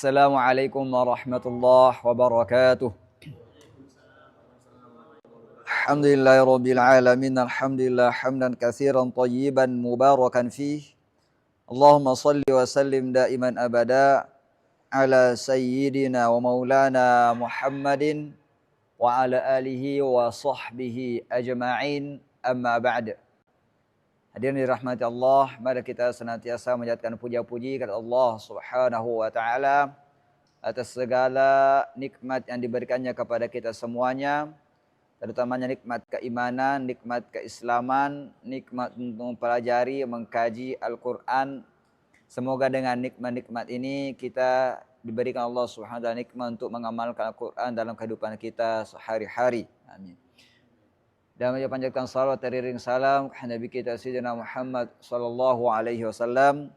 Assalamualaikum warahmatullahi wabarakatuh. Alhamdulillahirabbil alamin. Alhamdulillah hamdan katsiran thayyiban mubarakan fih. Allahumma shalli wa sallim daiman abada ala sayyidina wa maulana Muhammadin wa ala alihi wa sahbihi ajma'in. Amma ba'd. Hadirin dirahmati Allah, mari kita senantiasa menjadikan puja-puji kepada Allah Subhanahu wa taala atas segala nikmat yang diberikannya kepada kita semuanya, terutamanya nikmat keimanan, nikmat keislaman, nikmat untuk mempelajari, mengkaji Al-Qur'an. Semoga dengan nikmat-nikmat ini kita diberikan Allah Subhanahu wa taala nikmat untuk mengamalkan Al-Qur'an dalam kehidupan kita sehari-hari. Amin. Dan menjalankan salawat teriring salam kepada Nabi kita Sayyidina Muhammad sallallahu alaihi wasallam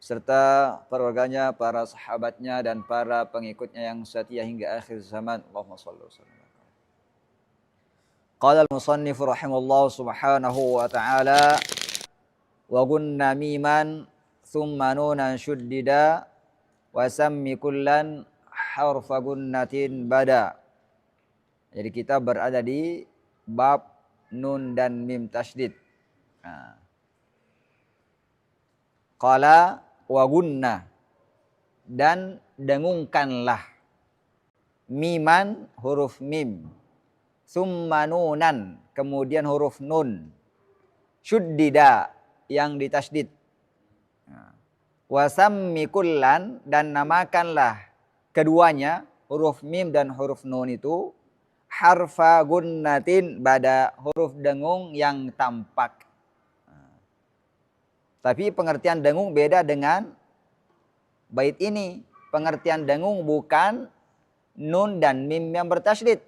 serta keluarganya, para sahabatnya dan para pengikutnya yang setia hingga akhir zaman. Allahumma shalli wa sallim. Qala al-musannif rahimallahu subhanahu wa ta'ala wa gunna miman thumma nunan shuddida wa sammi kullan harfa gunnatin bada. Jadi kita berada di bab nun dan mim tasydid. Qala wa gunna, dan dengungkanlah miman huruf mim, summa nunan kemudian huruf nun, syuddida yang ditasydid, wa sammi kullan dan namakanlah keduanya huruf mim dan huruf nun itu harfa gunnatin pada huruf dengung yang tampak. Tapi pengertian dengung beda dengan bait ini. Pengertian dengung bukan nun dan mim yang bertasydid.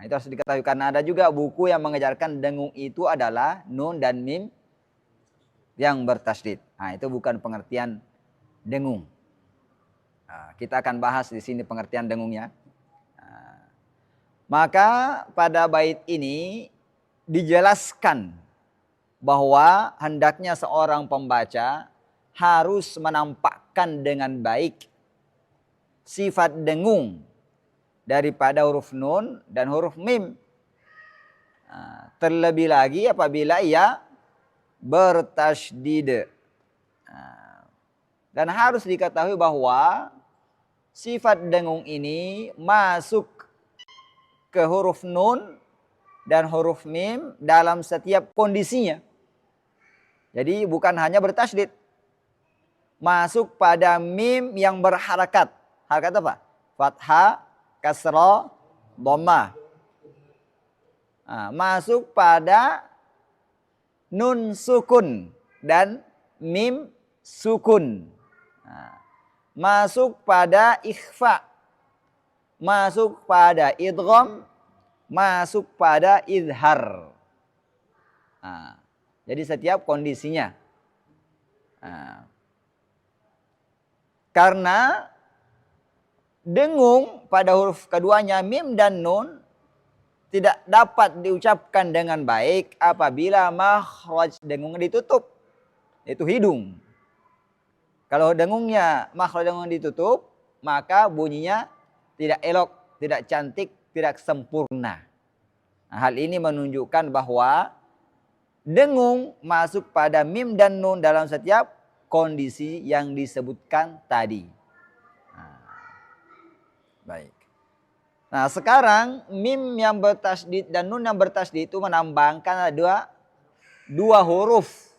Itu harus diketahui karena ada juga buku yang mengajarkan dengung itu adalah nun dan mim yang bertasydid. Itu bukan pengertian dengung. Kita akan bahas di sini pengertian dengungnya. Maka pada bait ini dijelaskan bahwa hendaknya seorang pembaca harus menampakkan dengan baik sifat dengung daripada huruf nun dan huruf mim. Terlebih lagi apabila ia bertasydid. Dan harus diketahui bahwa sifat dengung ini masuk ke huruf nun dan huruf mim dalam setiap kondisinya. Jadi bukan hanya bertasydid. Masuk pada mim yang berharakat. Harakat apa? Fathah, kasrah, dhammah. Masuk pada nun sukun dan mim sukun. Masuk pada ikhfa. Masuk pada idgham, masuk pada izhar. Jadi setiap kondisinya. Karena dengung pada huruf keduanya mim dan nun tidak dapat diucapkan dengan baik apabila makhraj dengung ditutup, yaitu hidung. Kalau dengungnya makhraj dengung ditutup, maka bunyinya tidak elok, tidak cantik, tidak sempurna. Hal ini menunjukkan bahwa dengung masuk pada mim dan nun dalam setiap kondisi yang disebutkan tadi. Baik. Nah sekarang mim yang bertasydid dan nun yang bertasydid itu menambahkan dua huruf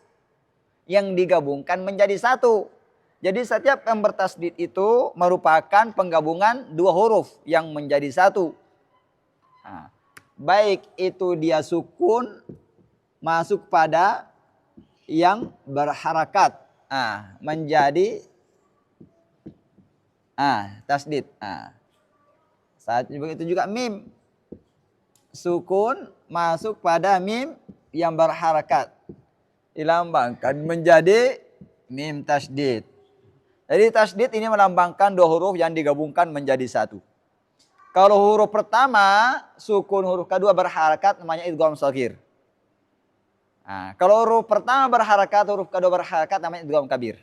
yang digabungkan menjadi satu. Jadi setiap yang bertasydid itu merupakan penggabungan dua huruf yang menjadi satu. Baik itu dia sukun masuk pada yang berharakat. Menjadi tasydid. Saat itu juga mim. Sukun masuk pada mim yang berharakat. Dilambangkan menjadi mim tasydid. Jadi tasydid ini melambangkan dua huruf yang digabungkan menjadi satu. Kalau huruf pertama, sukun, huruf kedua berharakat namanya idgham shaghir. Kalau huruf pertama berharakat, huruf kedua berharakat namanya idgham kabir.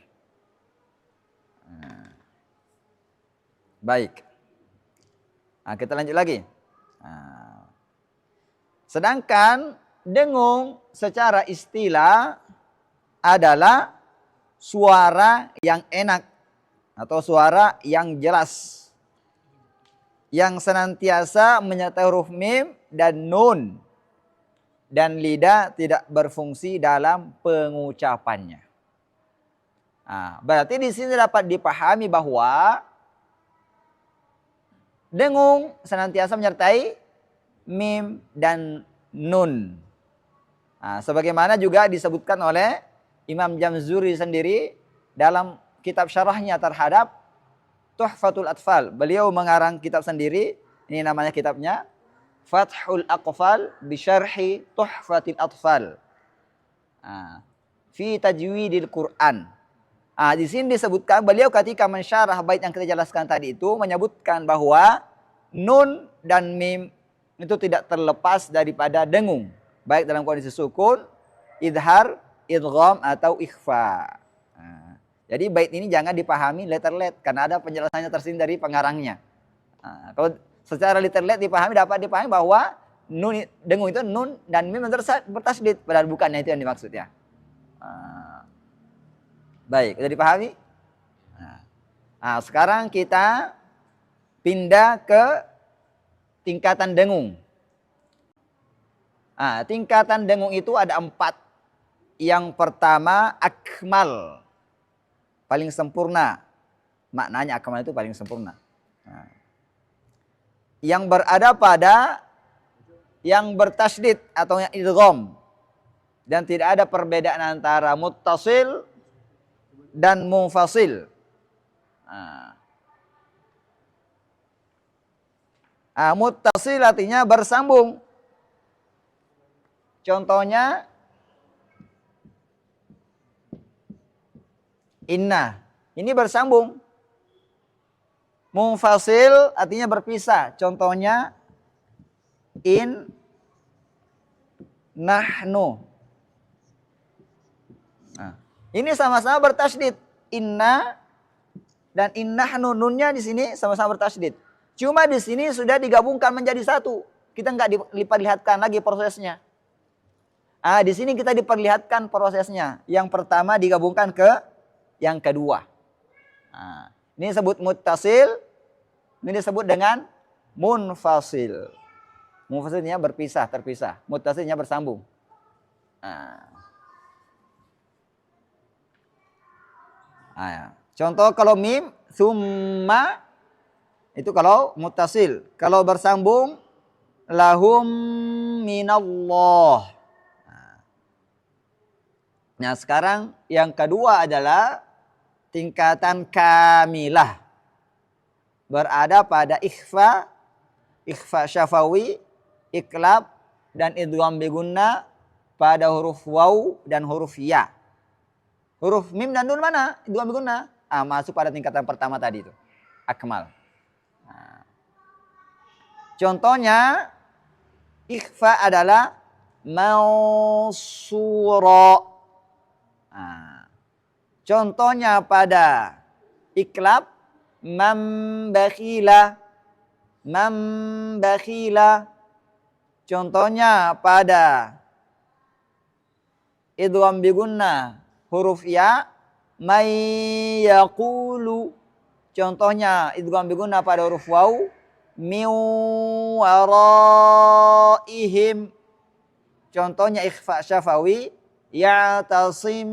Baik. Nah, kita lanjut lagi. Nah, sedangkan dengung secara istilah adalah suara yang enak atau suara yang jelas yang senantiasa menyertai huruf mim dan nun dan lidah tidak berfungsi dalam pengucapannya. Nah, berarti di sini dapat dipahami bahwa dengung senantiasa menyertai mim dan nun. Nah, sebagaimana juga disebutkan oleh Imam Jamzuri sendiri dalam kitab syarahnya terhadap Tuhfatul Atfal. Beliau mengarang kitab sendiri, ini namanya kitabnya Fathul Aqfal bi Syarhi Tuhfatil Atfal. Nah, fi tajwidil Quran. Nah, di sini disebutkan beliau ketika mensyarah bait yang kita jelaskan tadi itu menyebutkan bahwa nun dan mim itu tidak terlepas daripada dengung, baik dalam kondisi sukun, idhar, idgham atau ikhfa. Nah, jadi bait ini jangan dipahami letter-let karena ada penjelasannya tersendiri dari pengarangnya. Nah, kalau secara letter-let dapat dipahami bahwa nun dengung itu nun dan mim bertasydid, padahal bukannya itu yang dimaksud ya. Baik, sudah dipahami? Nah, sekarang kita pindah ke tingkatan dengung. Nah, tingkatan dengung itu ada 4. Yang pertama akmal, paling sempurna. Maknanya akmal itu paling sempurna. Nah, yang berada pada yang bertasydid atau yang idgham dan tidak ada perbedaan antara muttasil dan munfasil. Muttasil artinya bersambung. Contohnya inna, ini bersambung. Munfasil artinya berpisah. Contohnya in, nahnu. Ini sama-sama bertasydid. Inna dan innahnu, nunnya di sini sama-sama bertasydid. Cuma di sini sudah digabungkan menjadi satu. Kita nggak diperlihatkan lagi prosesnya. Di sini kita diperlihatkan prosesnya. Yang pertama digabungkan ke yang kedua. Ini disebut muttasil. Ini disebut dengan munfasil. Munfasilnya berpisah, terpisah. Muttasilnya bersambung. Contoh kalau mim, summa, itu kalau muttasil. Kalau bersambung, lahum minallah. Nah, sekarang yang kedua adalah tingkatan kamilah. Berada pada ikhfa, ikhfa syafawi, iklab, dan idgham bigunna pada huruf waw dan huruf ya. Huruf mim dan nun mana? Idgham bigunna. Masuk pada tingkatan pertama tadi itu. Akmal. Contohnya ikhfa adalah mausura. Contohnya pada iklab mambakhila. Mambakhila. Contohnya pada idgham bigunna huruf ya may yaqulu. Contohnya idgham bigunna pada huruf waw min waraihim. Contohnya ikhfa syafawi ya'tasim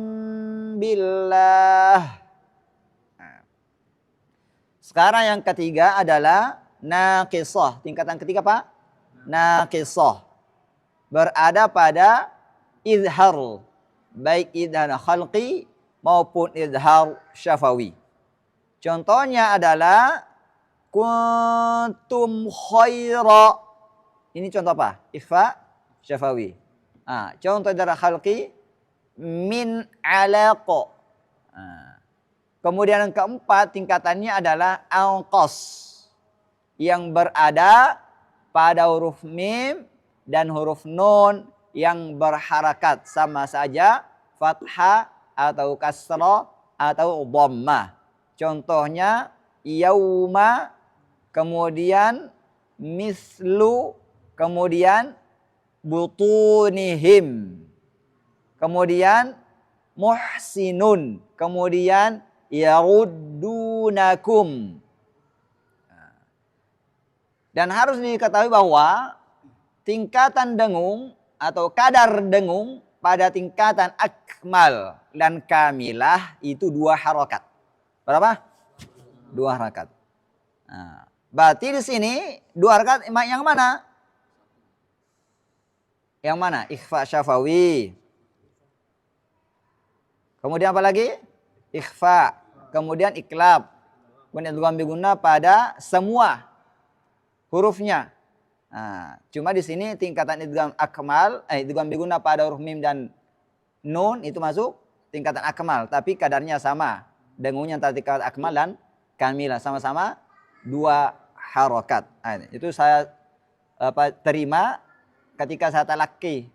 billah. Sekarang yang ketiga adalah naqisah. Tingkatan ketiga Pak? Naqisah. Berada pada izhar. Baik izhar khalqi maupun izhar syafawi. Contohnya adalah kuntum khaira. Ini contoh apa? Ikhfa syafawi. Contoh izhar khalqi min alaqa. Kemudian yang keempat tingkatannya adalah anqas. Yang berada pada huruf mim dan huruf nun yang berharakat sama saja fathah atau kasrah atau dhammah. Contohnya yauma, kemudian mislu, kemudian butunihim, kemudian muhsinun, kemudian yaruddunakum. Dan harus diketahui bahwa tingkatan dengung atau kadar dengung pada tingkatan akmal dan kamilah itu 2 harokat. Berapa? 2 harokat. Nah, berarti di sini 2 harokat yang mana? Yang mana? Ikhfa syafawi. Kemudian apa lagi? Ikhfa. Kemudian iklab. Kemudian idgham bigunnah pada semua hurufnya. Nah, cuma di sini tingkatan idgham akmal, idgham bigunnah pada huruf mim dan nun itu masuk tingkatan akmal, tapi kadarnya sama. Dengungnya antara tingkatan akmal dan kamilah sama-sama 2 harokat. Nah, itu saya terima ketika saya talaki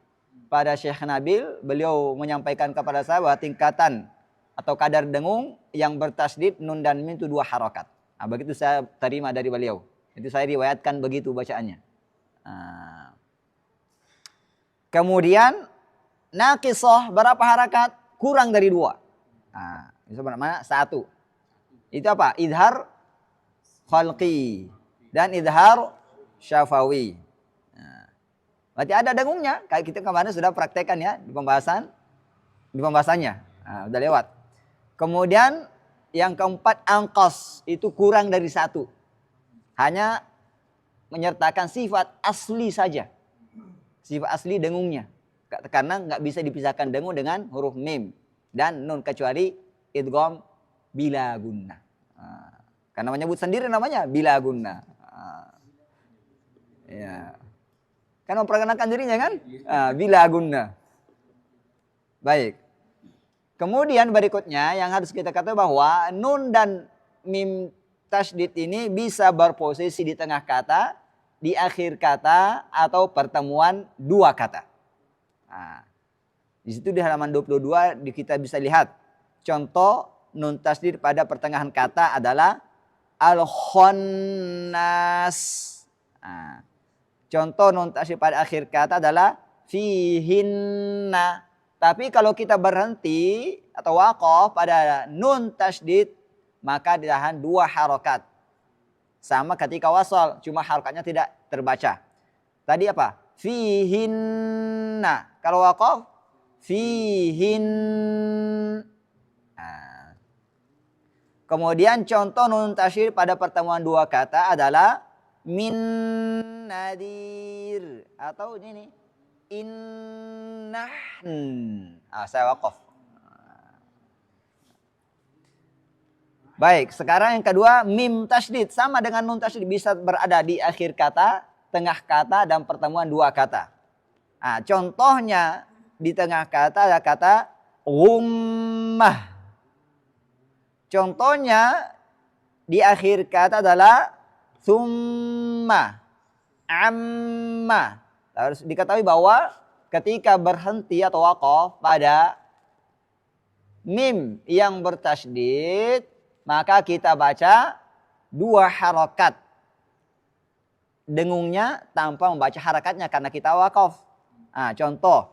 pada Syekh Nabil, beliau menyampaikan kepada saya bahwa tingkatan atau kadar dengung yang bertasdid nun dan mim itu 2 harokat. Nah, begitu saya terima dari beliau. Itu saya riwayatkan begitu bacaannya. Nah. Kemudian naqisah berapa harakat? Kurang dari 2. Nah, itu mana? 1. Itu apa? Idhar khalqi dan idhar syafawi. Nah, berarti ada dengungnya. Kayak kita kemarin sudah praktekkan ya di pembahasannya. Nah, udah lewat. Kemudian yang keempat angkos, itu kurang dari 1. Hanya menyertakan sifat asli saja. Sifat asli dengungnya. Karena nggak bisa dipisahkan dengung dengan huruf mim dan nun kecuali idgham bila gunnah. Karena menyebut sendiri namanya bila gunnah. Ya. Kan memperkenalkan dirinya kan? Bila gunnah. Baik. Kemudian berikutnya yang harus kita katakan bahwa nun dan mim tasydid ini bisa berposisi di tengah kata, di akhir kata, atau pertemuan 2 kata. Nah, di situ di halaman 22 kita bisa lihat contoh nun tasydid pada pertengahan kata adalah al-khonnas. Nah, contoh nun tasydid pada akhir kata adalah fihinna. Tapi kalau kita berhenti atau waqaf pada nun tasydid, maka ditahan 2 harokat. Sama ketika wasal, cuma harokatnya tidak terbaca. Tadi apa? Fihinna. Kalau waqaf, fihin. Nah. Kemudian contoh nun tasydid pada pertemuan 2 kata adalah min nadir. Atau ini, innahn. Saya waqaf. Baik, sekarang yang kedua mim tasydid sama dengan nun tasydid, bisa berada di akhir kata, tengah kata, dan pertemuan 2 kata. Nah, contohnya di tengah kata ada kata ummah. Contohnya di akhir kata adalah summa, amma. Harus diketahui bahwa ketika berhenti atau waqaf pada mim yang bertasydid, maka kita baca 2 harokat dengungnya tanpa membaca harakatnya karena kita waqaf. Nah, contoh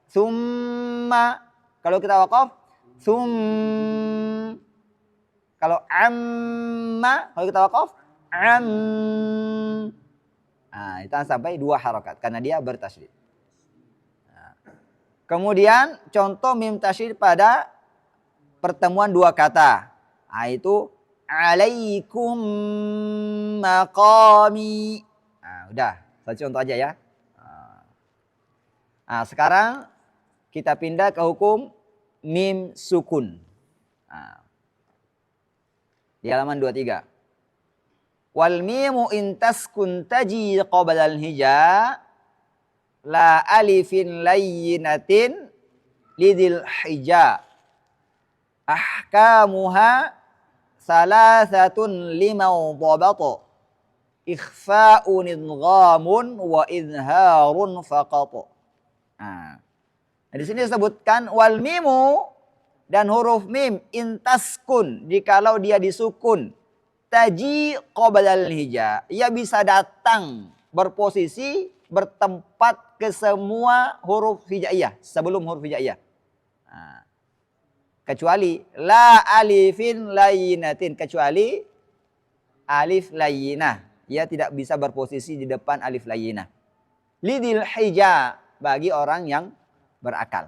summa, kalau kita waqaf sum. Kalau amma, kalau kita waqaf am. Nah, itu sampai 2 harokat karena dia bertasydid. Nah. Kemudian contoh mim tasydid pada pertemuan 2 kata. Nah, itu alaikum maqami. Nah, udah, satu contoh aja ya. Nah, sekarang kita pindah ke hukum mim sukun. Nah, di halaman 23. Wal mimu in taskun taji qabla al-hija la alifin layyinatin lidil hija. Ahkamuha salasatun limau dhabata. Ikhfa'un idghamun wa izharun faqata. Nah, di sini disebutkan wal mimu dan huruf mim intaskun jikalau dia disukun. taji qabla al-hija. Ia bisa datang berposisi bertempat ke semua huruf hijaiyah sebelum huruf hijaiyah. Nah, kecuali la alifin layinatin, kecuali alif layinah. Ia tidak bisa berposisi di depan alif layinah. Lidil hija, bagi orang yang berakal.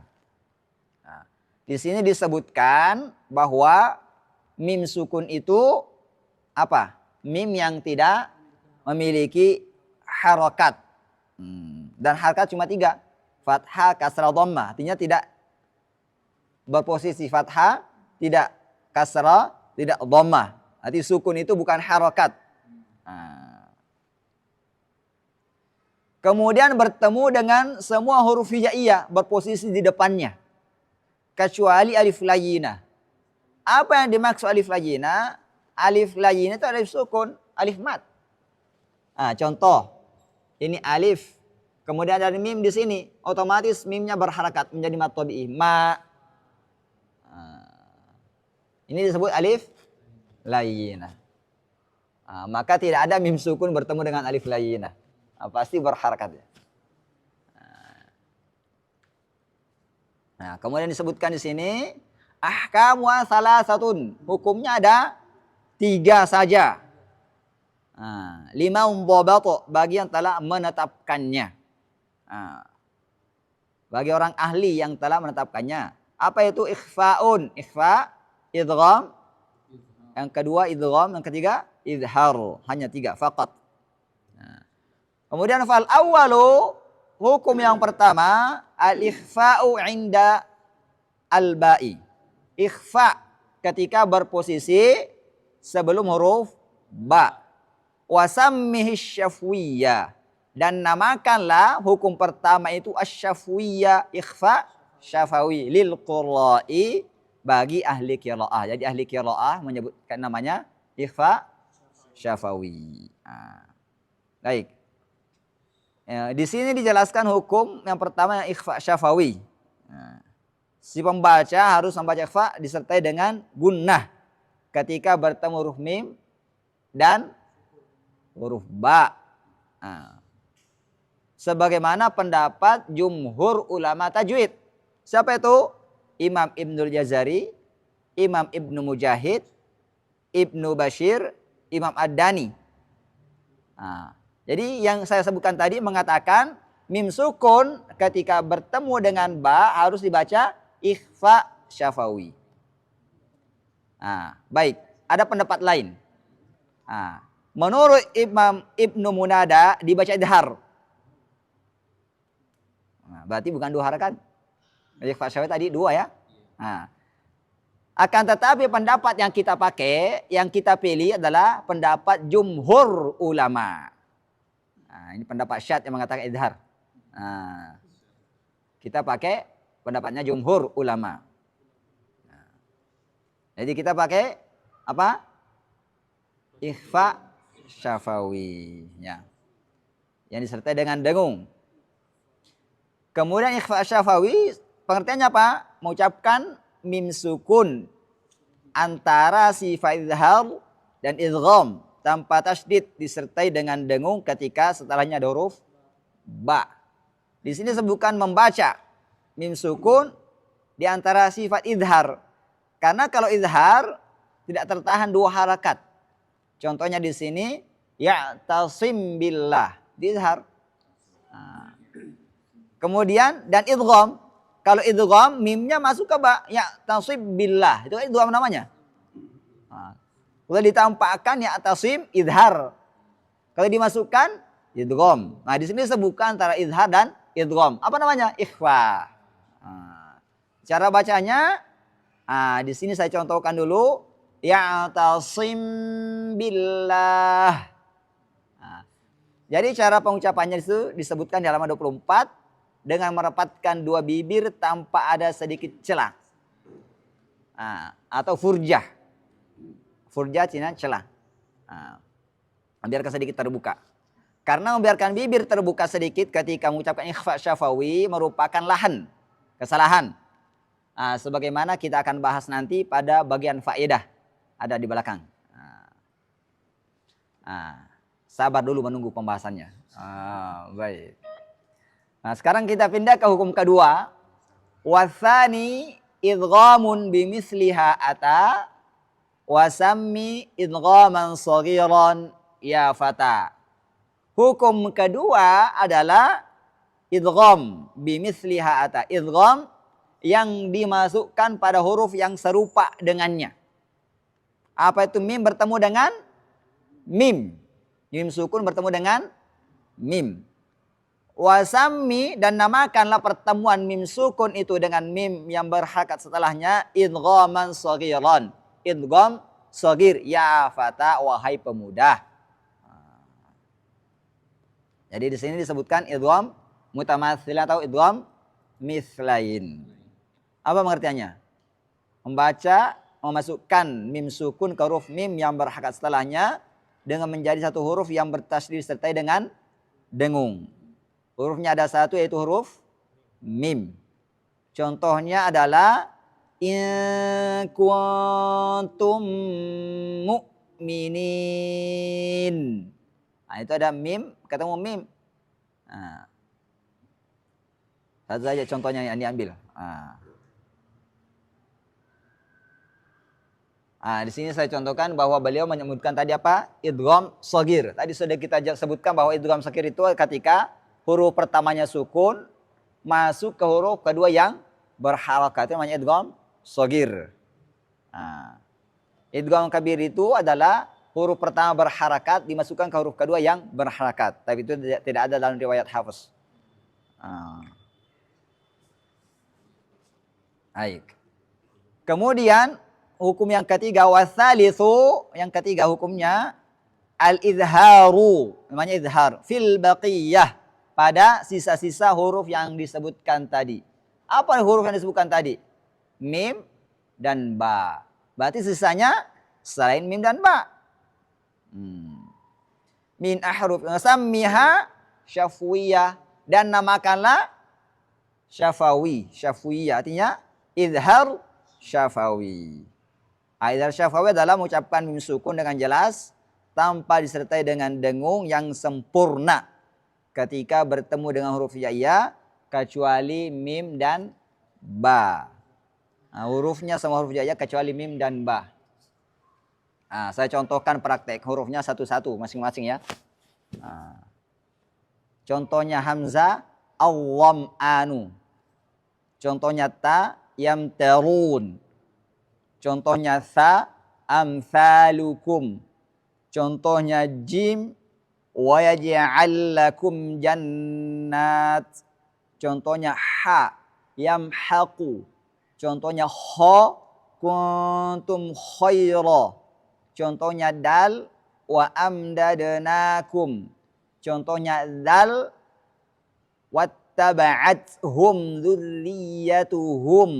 Nah, di sini disebutkan bahwa mim sukun itu apa? Mim yang tidak memiliki harokat. Dan harokat cuma 3. Fathah, kasrah, dhammah. Artinya tidak berposisi fathah, tidak kasrah, tidak dhammah. Arti sukun itu bukan harokat. Kemudian bertemu dengan semua huruf hijaiyah berposisi di depannya. Kecuali alif layinah. Apa yang dimaksud alif layinah? Alif layinah itu alif sukun, alif mat. Contoh, ini alif, kemudian ada mim di sini, otomatis mimnya berharakat menjadi mat tabi'i. Ma. Ini disebut alif layinah. Maka tidak ada mim sukun bertemu dengan alif layinah. Pasti berharakat. Nah, kemudian disebutkan di sini ahkamu salasatun. Hukumnya ada 3 saja. 5 dhabat bagi yang telah menetapkannya. Bagi orang ahli yang telah menetapkannya. Apa itu ikhfaun? Ikhfa, idgham. Yang kedua idgham, yang ketiga izhar. Hanya 3 faqat. Kemudian fal awwalu, hukum yang pertama al-ikhfa'u inda al-ba'i. Ikhfa ketika berposisi sebelum huruf ba. Wasammihi syafwiyya, dan namakanlah hukum pertama itu asyafwiyya, ikhfa syafawi lil qurra'i, bagi ahli qiraah. Jadi ahli qiraah menyebutkan namanya ikhfa syafawi. Baik. Di sini dijelaskan hukum yang pertama ikhfa syafawi. Si pembaca harus membaca ikhfa disertai dengan gunnah ketika bertemu huruf mim dan huruf ba. Sebagaimana pendapat jumhur ulama tajwid. Siapa itu? Imam Ibnul Jazari, Imam Ibnu Mujahid, Ibnu Bashir, Imam Ad-Dani. Jadi yang saya sebutkan tadi mengatakan mim sukun ketika bertemu dengan ba harus dibaca ikhfa syafawi. Baik, ada pendapat lain. Menurut Imam Ibnu Munada dibaca idhar. Berarti bukan 2 harakat. Ikhfa syafawi tadi 2 ya. Akan tetapi pendapat yang kita pakai, yang kita pilih adalah pendapat jumhur ulama. Ini pendapat syad yang mengatakan idhar. Kita pakai pendapatnya jumhur ulama. Jadi kita pakai apa? Ikhfa syafawi. Ya. Yang disertai dengan dengung. Kemudian ikhfa syafawi pengertiannya apa? Mengucapkan mim sukun antara sifat izhar dan idgham tanpa tasydid disertai dengan dengung ketika setelahnya ada huruf ba. Di sini sebutkan membaca mim sukun di antara sifat izhar. Karena kalau izhar tidak tertahan 2 harakat. Contohnya di sini ya'tasim billah, di izhar. Kemudian dan idgham. Kalau idgham mimnya masuk ke ba, ya'tasim billah. Itu kan idgham namanya. Kalau ditampakkan ya'tasim izhar. Kalau dimasukkan idgham. Nah, di sini sebutkan antara izhar dan idgham. Apa namanya? Ikhfa. Cara bacanya di sini saya contohkan dulu. Ya'tasim billah. Jadi cara pengucapannya itu disebutkan di halaman 24 dengan merapatkan 2 bibir tanpa ada sedikit celah. Atau furjah. Furjah cina celah. Biarkan sedikit terbuka. Karena membiarkan bibir terbuka sedikit ketika mengucapkan ikhfa syafawi merupakan lahan, kesalahan. Sebagaimana kita akan bahas nanti pada bagian faedah ada di belakang. Nah, sabar dulu menunggu pembahasannya. Baik. Nah, sekarang kita pindah ke hukum kedua. Wasani idghamun bimisliha ata wasammi idghaman saghiran ya fata. Hukum kedua adalah idgham bimisliha ata. Idgham yang dimasukkan pada huruf yang serupa dengannya. Apa itu mim bertemu dengan mim? Mim sukun bertemu dengan mim. Wasammi dan namakanlah pertemuan mim sukun itu dengan mim yang berharakat setelahnya idghaman saghiran. Idgham saghir ya fata wahai pemuda. Jadi di sini disebutkan idgham mutamatsil atau idgham mislain. Apa pengertiannya? Membaca, memasukkan mim sukun ke huruf mim yang berharakat setelahnya dengan menjadi satu huruf yang bertasydid disertai dengan dengung. Hurufnya ada satu yaitu huruf mim. Contohnya adalah in kuntum mu'minin. Nah, itu ada mim ketemu mim. Nah, satu saja contohnya yang diambil. Di sini saya contohkan bahwa beliau menyebutkan tadi apa? Idgham shaghir. Tadi sudah kita sebutkan bahwa idgham shaghir itu ketika huruf pertamanya sukun masuk ke huruf kedua yang berharakat, itu namanya idgham shaghir. Idgham kabir itu adalah huruf pertama berharakat dimasukkan ke huruf kedua yang berharakat. Tapi itu tidak ada dalam riwayat Hafiz. Baik. Kemudian hukum yang ketiga wasalitsu, yang ketiga hukumnya al-izharu, namanya izhar fil baqiyah, pada sisa-sisa huruf yang disebutkan tadi. Apa huruf yang disebutkan tadi? Mim dan ba. Berarti sisanya selain mim dan ba. Min ahruf sammiha syafwiyah, dan namakanlah syafawi. Syafwiyah artinya izhar syafawi. Izhar syafawi adalah mengucapkan mim sukun dengan jelas tanpa disertai dengan dengung yang sempurna ketika bertemu dengan huruf ya kecuali mim dan ba. Hurufnya semua huruf ya kecuali mim dan ba. Saya contohkan praktek hurufnya satu-satu masing-masing ya. Contohnya hamzah awwam-anu. Contohnya ta yamtarun. Contohnya sa amsalukum. Contohnya jim wa yaj'al lakum jannat. Contohnya ha yamhaqu. Contohnya kha kuntum khaira. Contohnya dal wa amdadnakum. Contohnya dal wattaba'athum dzurriyyatuhum.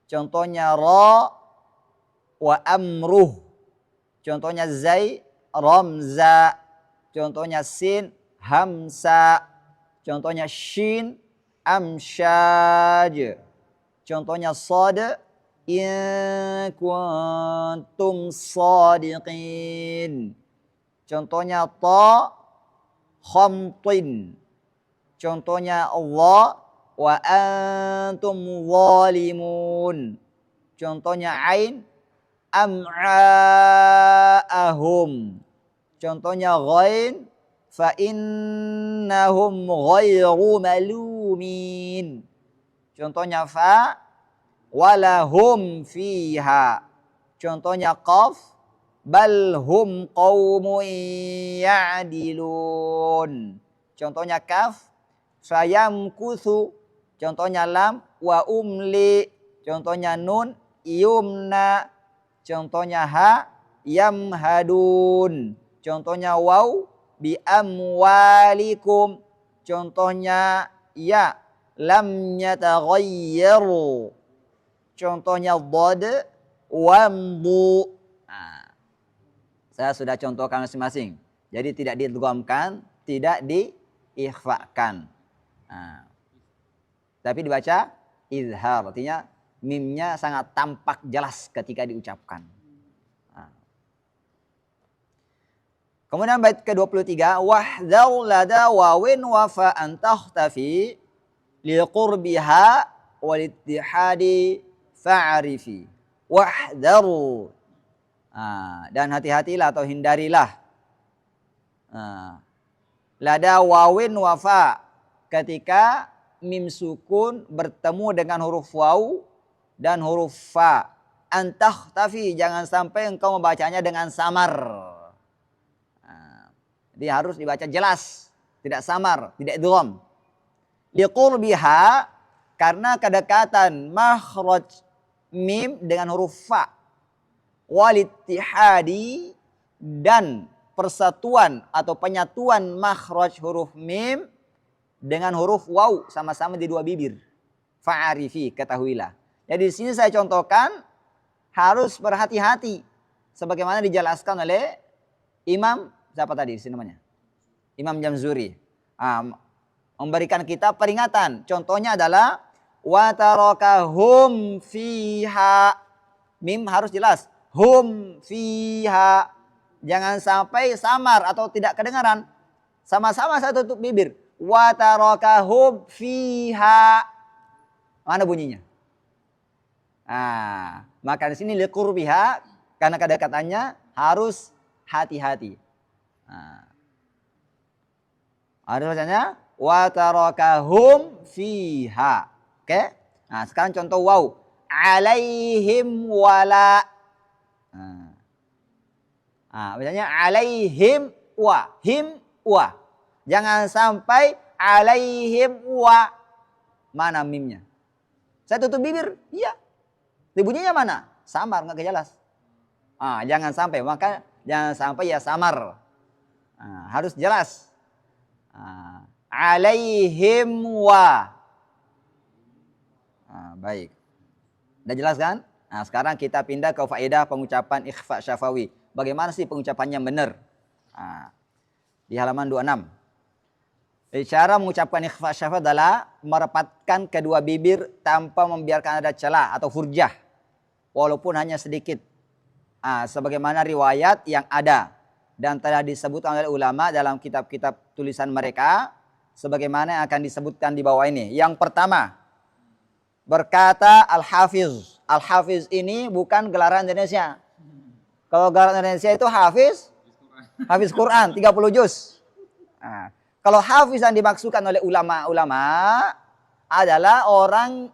Contohnya ra wa amruh. Contohnya zai ramza. Contohnya sin hamsa. Contohnya shin amsyaj. Contohnya sad in kuntum sadiqin. Contohnya ta khamtin. Contohnya Allah wa antum zalimun. Contohnya ain am'aahum. Contohnya ghain fa innahum ghairu malumin. Contohnya fa walahum fiha. Contohnya qaf bal hum qaumun ya'dilun. Contohnya kaf sayamkuthu. Contohnya lam wa umli. Contohnya nun yumna. Contohnya ha yamhadun. Contohnya waw bi amwalikum. Contohnya ya lam yataghayyaru. Contohnya dhad wamdu. Saya sudah contohkan masing-masing. Jadi tidak diidghamkan, tidak diikhfakan. Tapi dibaca izhar, artinya mimnya sangat tampak jelas ketika diucapkan. Kemudian bait ke-23, wahdhar lada wawin wa fa an takhtafi liqurbiha wal ittihadi fa'arifi. Wahdharu. Dan hati-hatilah atau hindarilah. Lada wawin wa fa, ketika mim sukun bertemu dengan huruf waw dan huruf fa. Antakhtafi, jangan sampai engkau membacanya dengan samar. Dia harus dibaca jelas, tidak samar, tidak idgham. Liqurbiha, karena kedekatan makhraj mim dengan huruf fa. Walittihadi, dan persatuan atau penyatuan makhraj huruf mim dengan huruf waw sama-sama di dua bibir. Fa'arifi, ketahuilah. Jadi di sini saya contohkan harus berhati-hati sebagaimana dijelaskan oleh Imam siapa tadi di sini namanya? Imam Jamzuri. Memberikan kita peringatan. Contohnya adalah wa tarakahum fiha. Mim harus jelas. Hum fiha. Jangan sampai samar atau tidak kedengaran. Sama-sama saya tutup bibir. Wa tarakahum fiha. Mana bunyinya? Maka di sini liqurbiha, karena kedekatannya harus hati-hati. Ada bacanya wa tarakahum fiha. Oke? Nah, sekarang contoh waw. Alaihim wala. Bacanya alaihim wa. Him wa. Jangan sampai alaihim wa. Mana mimnya? Saya tutup bibir? Iya. Bunyinya mana? Samar, nggak jelas. Jangan sampai, maka jangan sampai ya samar. Harus jelas. Alaihim wa. Baik. Udah jelas kan? Nah, sekarang kita pindah ke faedah pengucapan ikhfa syafawi. Bagaimana sih pengucapannya benar? Di halaman 26. Cara mengucapkan ikhfa syafawi adalah merapatkan kedua bibir tanpa membiarkan ada celah atau furjah. Walaupun hanya sedikit. Sebagaimana riwayat yang ada dan telah disebutkan oleh ulama dalam kitab-kitab tulisan mereka, sebagaimana yang akan disebutkan di bawah ini. Yang pertama, berkata Al-Hafiz. Al-Hafiz ini bukan gelaran Indonesia. Kalau gelaran Indonesia itu Hafiz, Hafiz Quran 30 juz. Kalau Hafiz yang dimaksudkan oleh ulama-ulama adalah orang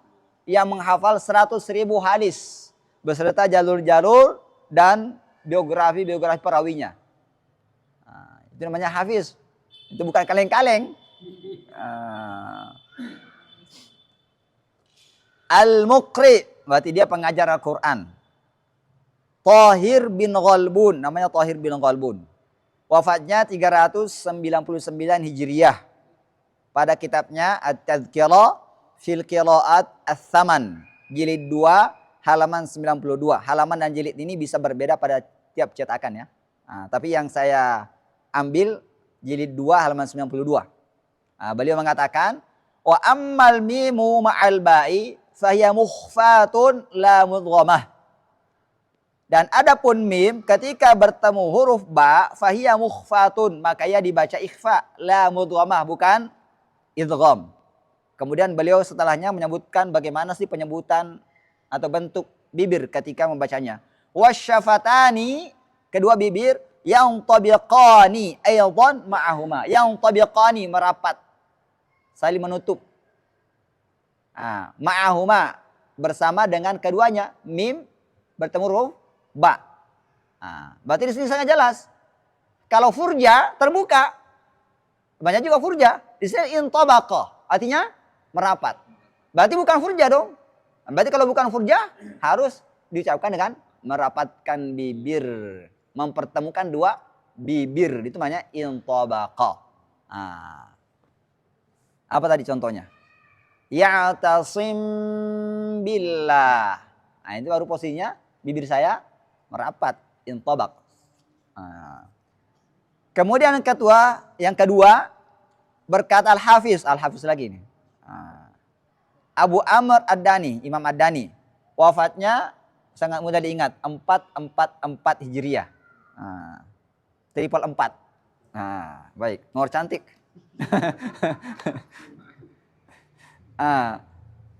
yang menghafal 100.000 hadis beserta jalur-jalur dan biografi-biografi perawinya. Itu namanya Hafiz. Itu bukan kaleng-kaleng. Al-Muqri, berarti dia pengajar Al-Quran. Thahir bin Ghalbun, namanya Thahir bin Ghalbun. Wafatnya 399 Hijriyah. Pada kitabnya At-Tadhkirah fil Qira'at Ats-Tsaman, jilid 2 halaman 92. Halaman dan jilid ini bisa berbeda pada tiap cetakan ya. Tapi yang saya ambil jilid 2 halaman 92. Beliau mengatakan, wa ammal mimu ma'al ba'i fahiya mukhfatun la mudghamah. Dan adapun mim ketika bertemu huruf ba fahiya mukhfatun, maka ia dibaca ikhfa, la mudghamah, bukan idgham. Kemudian beliau setelahnya menyebutkan bagaimana sih penyebutan atau bentuk bibir ketika membacanya. Wasyafatani, kedua bibir, yang tabiqani aydan ma'ahuma. Yang tabiqani, merapat, saling menutup. Ma'ahuma, bersama dengan keduanya. Mim bertemu huruf ba. Berarti di sini sangat jelas. Kalau furja terbuka, banyak juga furja. Di sini intabaqa, artinya merapat. Berarti bukan furja dong. Berarti kalau bukan furja harus diucapkan dengan merapatkan bibir, mempertemukan dua bibir. Itu namanya intabaqa. Apa tadi contohnya? Ya'tasim billah. Itu baru posisinya bibir saya merapat, intabaq. Kemudian yang kedua berkata Al-Hafiz lagi nih. Abu Amr Ad-Dani, Imam Ad-Dani. Wafatnya sangat mudah diingat, 444 Hijriah. Triple 4. Nah, baik. Nomor cantik.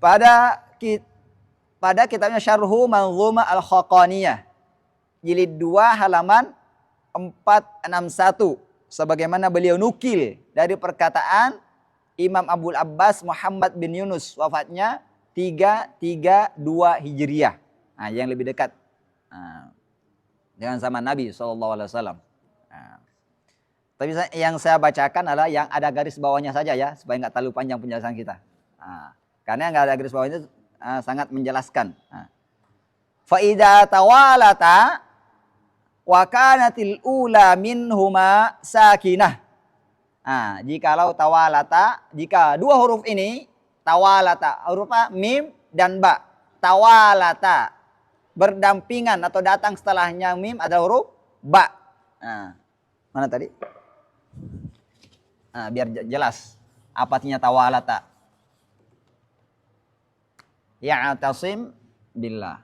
pada kitabnya Syarhu Manzumah Al-Khaqaniyah, jilid 2 halaman 461, sebagaimana beliau nukil dari perkataan Imam Abul Abbas Muhammad bin Yunus, wafatnya 332 Hijriah. Nah, yang lebih dekat dengan zaman Nabi SAW. Tapi yang saya bacakan adalah yang ada garis bawahnya saja ya, supaya nggak terlalu panjang penjelasan kita. Karena yang nggak ada garis bawahnya itu sangat menjelaskan. Fa idza tawalata wa kanatil ula minhuma sakinah. Jikalau tawalata, jika dua huruf ini tawalata, huruf apa? Mim dan ba. Tawalata berdampingan atau datang setelahnya mim ada huruf ba. Mana tadi? Biar jelas apa artinya tawalata. Ya'tasim billah.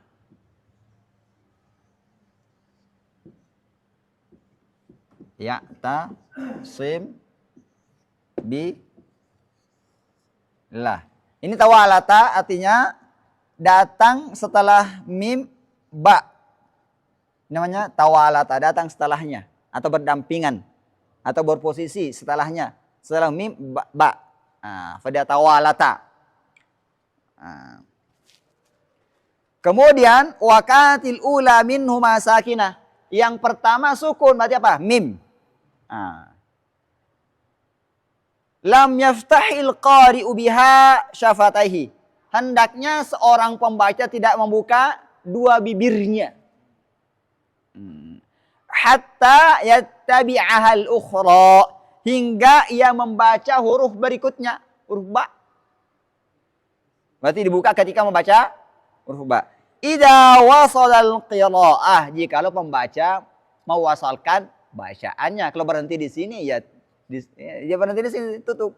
Ya'tasim billah. Ini tawalata artinya datang setelah mim ba. Namanya tawalata, datang setelahnya atau berdampingan atau berposisi setelahnya. Setelah mim ba. Pada tawalata. Kemudian wakatil ula minhuma sakinah. Yang pertama sukun berarti apa? Mim. Lam yaftahil qari'u biha syafataihi. Hendaknya seorang pembaca tidak membuka dua bibirnya. Hatta yattabi'ahal ukhra. Hingga ia membaca huruf berikutnya. Huruf ba. Berarti dibuka ketika membaca huruf ba. Idza wasalal qira'ah. Jikalau pembaca mewasalkan bacaannya. Kalau berhenti di sini ya dia berhenti di sini tutup.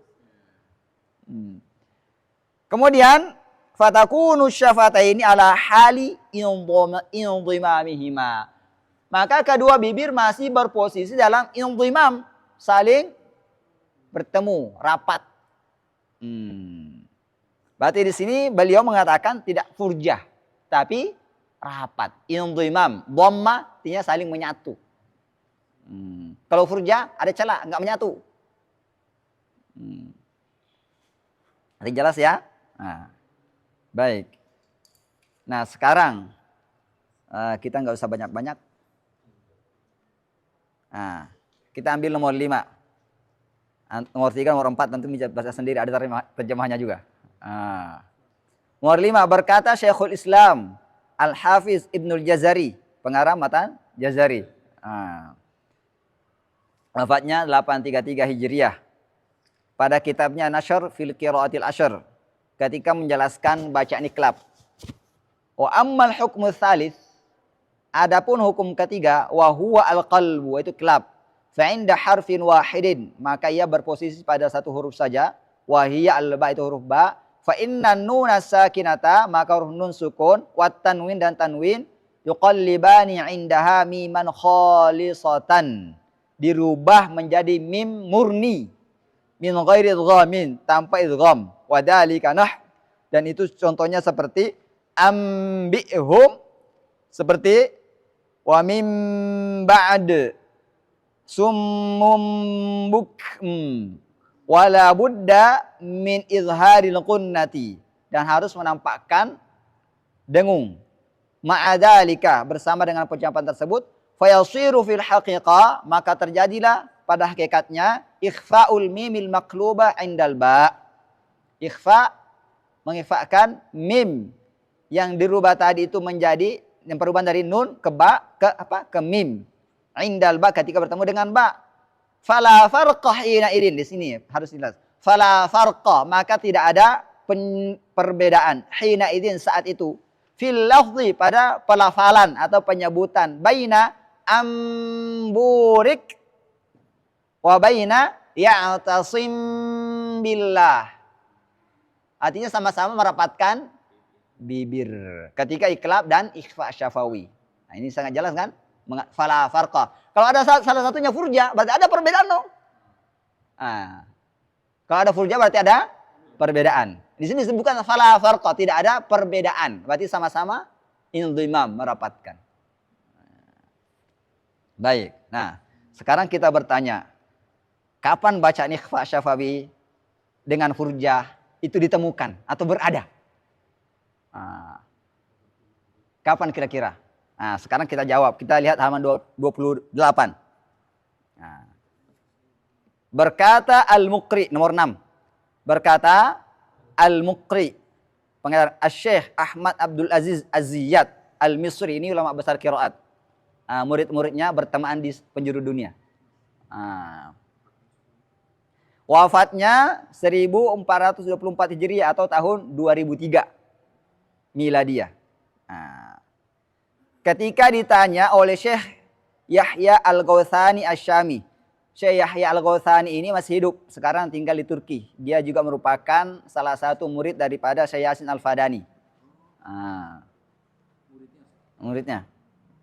Kemudian fatakunu syafataini ala hali indhimamihima. Maka kedua bibir masih berposisi dalam indhimam, saling bertemu, rapat. Berarti di sini beliau mengatakan tidak furjah, tapi rapat. Indhimam, dhamma artinya saling menyatu. Kalau furjah ada celah, enggak menyatu. Nanti jelas ya? Baik. Nah, sekarang kita nggak usah banyak-banyak. Kita ambil nomor 5. Nomor 3, nomor 4 nanti baca sendiri, ada terjemahnya juga. Nomor 5 berkata Syekhul Islam Al-Hafiz Ibnul Jazari, pengarang matan Jazari. Wafatnya 833 Hijriah. Pada kitabnya Nashr fil Qiraatil Ashr, ketika menjelaskan bacaan iqlab. Wa ammal hukmu tsalits, adapun hukum ketiga, wa huwa al-qalbu, itu iqlab. Fa inda harfin wahidin, maka ia berposisi pada satu huruf saja. Wa hiya al-ba, itu huruf ba. Fa inna nuna sakinata, maka huruf nun sukun, wa tanwin dan tanwin yuqallibani indaha miman khalisatan, dirubah menjadi mim murni, min ghairi idghamin, tanpa idgham. Wadhalika nah, dan itu contohnya seperti ambihum, seperti wa mim ba'd summum bukm wala budda min izharil qunnati, dan harus menampakkan dengung. Ma'adhalika, bersama dengan pengucapan tersebut, fayasiru fil haqiqah, maka terjadilah pada hakikatnya ikhfa'ul mimil maqluba indal ba. Ikhfa, mengikhfakan mim yang dirubah tadi itu menjadi, yang perubahan dari nun ke ba ke apa? Ke mim. Indal ba, ketika bertemu dengan ba. Fala farqah ina idin, di sini harus jelas. Fala farqah, maka tidak ada perbedaan hina idin, saat itu, fil lafzi, pada pelafalan atau penyebutan, baina amburik wa baina ya'tasim billah. Artinya sama-sama merapatkan bibir ketika iqlab dan ikhfa syafawi. Nah, ini sangat jelas kan? Fala farqa. Kalau ada salah satunya furja, berarti ada perbedaan dong. Nah, kalau ada furja berarti ada perbedaan. Di sini disebutkan fala farqa, tidak ada perbedaan. Berarti sama-sama indhimam, merapatkan. Baik. Nah, sekarang kita bertanya, kapan bacaan ikhfa syafawi dengan furjah itu ditemukan atau berada? Nah, kapan kira-kira? Nah, sekarang kita jawab. Kita lihat halaman 28. Nah, berkata Al-Muqri, nomor 6. Berkata Al-Muqri, pengarang Asy-Syaikh Ahmad Abdul Aziz Az-Ziyad Al-Misri, ini ulama besar qiraat. Murid-muridnya bertemaan di penjuru dunia. Wafatnya 1424 Hijriah atau tahun 2003 Miladiyah. Ketika ditanya oleh Syekh Yahya Al-Ghautsani Asy-Syami. Syekh Yahya Al-Ghautsani ini masih hidup, sekarang tinggal di Turki. Dia juga merupakan salah satu murid daripada Syekh Yasin Al-Fadani. Muridnya.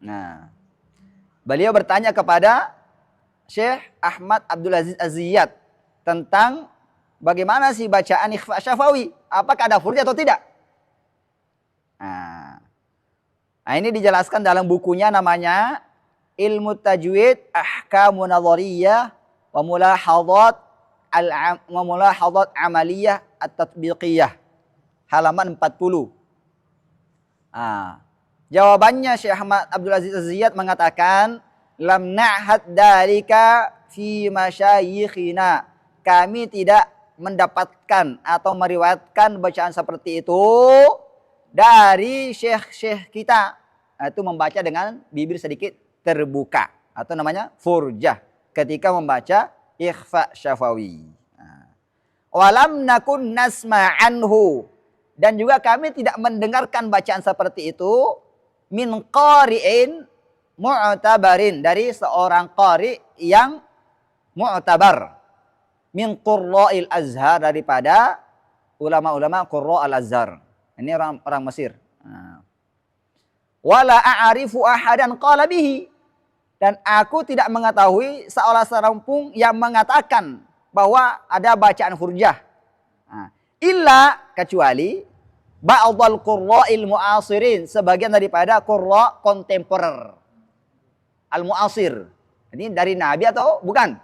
Nah, beliau bertanya kepada Syekh Ahmad Abdul Aziz Az-Ziyad tentang bagaimana sih bacaan ikhfa syafawi, apakah ada furja atau tidak. Nah, ini dijelaskan dalam bukunya namanya Ilmu Tajwid Ahkamun Nadhariyah wa Mulahadhat Amaliyah At-Tatbiqiyah, halaman 40. Jawabannya Syekh Ahmad Abdul Aziz Az-Ziyad mengatakan, lam na'had dalika fi masyayikhina. Kami tidak mendapatkan atau meriwayatkan bacaan seperti itu dari syekh-syekh kita. Itu membaca dengan bibir sedikit terbuka atau namanya furjah ketika membaca ikhfa syafawi. Walam nakun nasma anhu, dan juga kami tidak mendengarkan bacaan seperti itu min qari'in mu'tabarin, dari seorang qari yang mu'tabar, min qurra'il azhar, daripada ulama-ulama qurra'al azhar. Ini orang Mesir. Wala a'arifu ahadan qala bihi, dan aku tidak mengetahui seorang pun yang mengatakan bahwa ada bacaan furjah. Illa, kecuali ba'dal qurra'il mu'asirin, sebagian daripada qurra' kontemporer. Al-mu'asir. Ini dari Nabi atau bukan?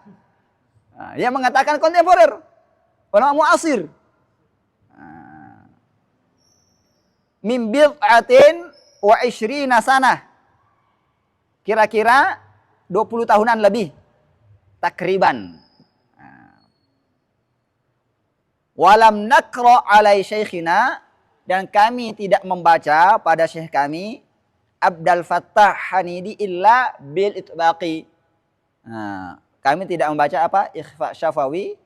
Yang mengatakan kontemporer. Ulama mu'asir. Min bid'atin wa 20 sanah. Kira-kira 20 tahunan lebih. Takriban. Walam nakra alai syekhina, dan kami tidak membaca pada syekh kami Abdul Fattah Hanidi illa bil itbaqi. Kami tidak membaca apa? Ikhfa syafawi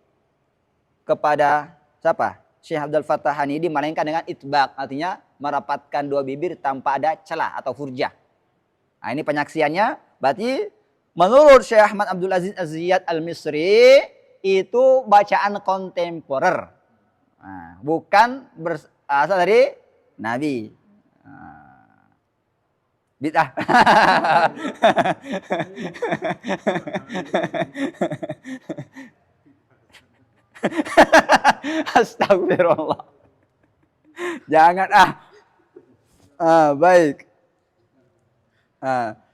kepada siapa? Syekh Abdul Fattah Hanidi, melainkan dengan itbaq, artinya merapatkan dua bibir tanpa ada celah atau furjah. Ini penyaksiannya. Berarti menurut Syekh Ahmad Abdul Aziz Az-Ziyad Al-Misri itu bacaan kontemporer. Bukan berasal dari Nabi. Bid'ah. Astagfirullah. Jangan baik.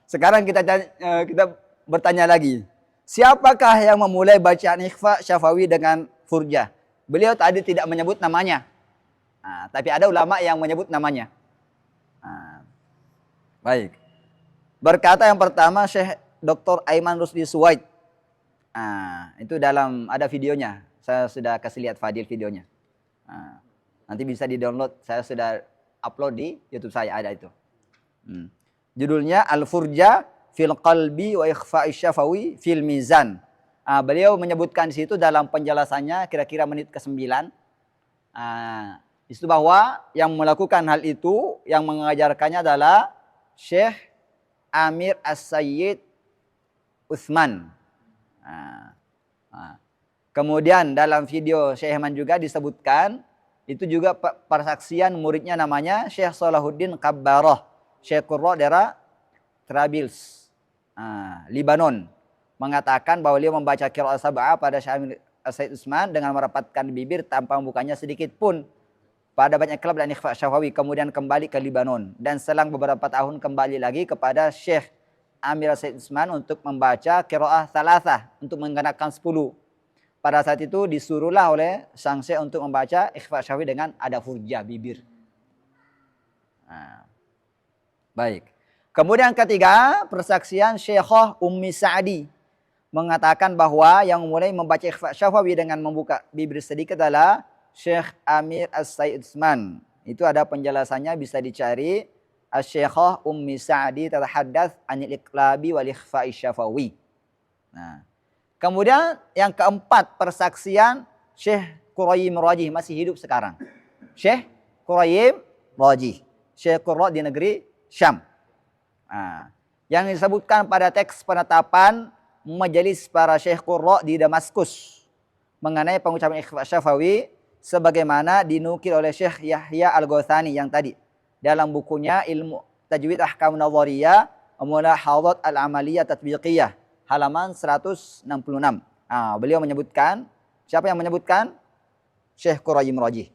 Sekarang kita bertanya lagi. Siapakah yang memulai bacaan ikhfa syafawi dengan furjah? Beliau tadi tidak menyebut namanya. Tapi ada ulama yang menyebut namanya. Baik. Berkata yang pertama Syekh Dr. Aiman Rusdi Suwaid. Itu ada videonya. Saya sudah kasih lihat Fadil videonya. Nanti bisa di-download. Saya sudah upload di YouTube saya, ada itu. Judulnya Al-Furja fil Qalbi wa Ikhfa'i Syafawi fil Mizan. Beliau menyebutkan di situ dalam penjelasannya kira-kira menit ke-9. Itu bahwa yang melakukan hal itu, yang mengajarkannya adalah Syekh Amir As-Sayyid Utsman. Kemudian dalam video Syekh Aiman juga disebutkan, itu juga persaksian muridnya namanya Syekh Salahuddin Kabbarah, Syekh Qurra daerah Trabils. Libanon, mengatakan bahwa beliau membaca qiraat sab'ah pada Syekh Amir Said Utsman dengan merapatkan bibir tanpa membukanya sedikit pun pada banyak kelab dan ikhfa syafawi, kemudian kembali ke Libanon dan selang beberapa tahun kembali lagi kepada Syekh Amir Said Utsman untuk membaca qiraat salasah untuk menggenapkan 10. Pada saat itu disuruhlah oleh sang Syekh untuk membaca ikhfa syafawi dengan ada furjah bibir. Baik. Kemudian ketiga, persaksian Syekhah Ummi Sa'di mengatakan bahwa yang mulai membaca ikhfa syafawi dengan membuka bibir sedikit adalah Syekh Amir As-Said Utsman. Itu ada penjelasannya, bisa dicari. Asy-Syekhah Ummi Sa'di tatahaddatsy 'anil iqlabi wal ikhfa'i syafawi. Kemudian yang keempat, persaksian Syekh Qurayyim Rajih, masih hidup sekarang. Syekh Qurayyim Rajih, Syekh Qurra di negeri Syam. Yang disebutkan pada teks penetapan majelis para Syekh Qurra di Damaskus mengenai pengucapan ikhfa syafawi sebagaimana dinukil oleh Syekh Yahya Al-Ghatsani yang tadi dalam bukunya Ilmu Tajwid Ahkam Nadhariyah Mulahadhat Al-Amaliyah Tatbiqiyah halaman 166. Beliau menyebutkan, siapa yang menyebutkan? Syekh Qurayyim Rajih.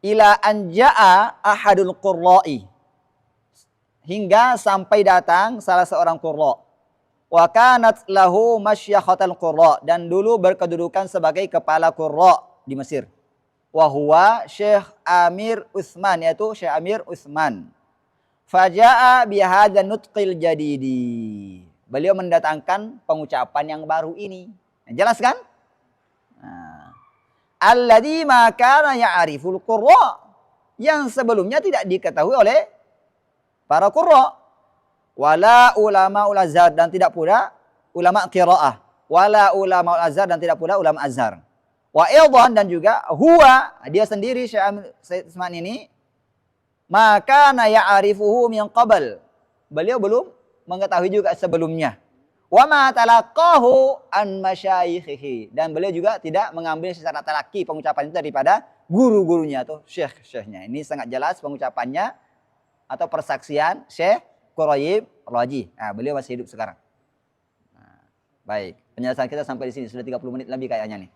Ila anja'a ahadul qurra'i, hingga sampai datang salah seorang qurra. Wa kanat lahu masyayikhatul qurra, dan dulu berkedudukan sebagai kepala qurra di Mesir. Wa huwa Syekh Amir Utsman, yaitu Syekh Amir Utsman. Faja'a bihadzal nutqil jadidi, beliau mendatangkan pengucapan yang baru ini. Jelas kan? Alladzi ma kana ya'riful qurra, yang sebelumnya tidak diketahui oleh para qurra. Wala ulama ul azhar, dan tidak pula ulama qiraah. Wala ulama ul azhar, dan tidak pula ulama azhar. Wa aidan, dan juga huwa, dia sendiri Syekh Amir Said Utsman ini, maka na ya'rifuhu min qabl, beliau belum mengetahui juga sebelumnya. Wa ma talaqahu an masyayikhihi, dan beliau juga tidak mengambil secara talaki pengucapan itu daripada guru-gurunya atau syekh-syekhnya. Ini sangat jelas pengucapannya atau persaksian Syekh Qurayyim Rajih. Beliau masih hidup sekarang. Baik, penjelasan kita sampai di sini, sudah 30 menit lebih kayaknya nih.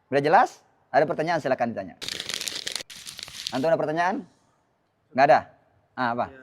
Sudah jelas? Ada pertanyaan, silakan ditanya. Antum ada pertanyaan? Enggak ada? Apa?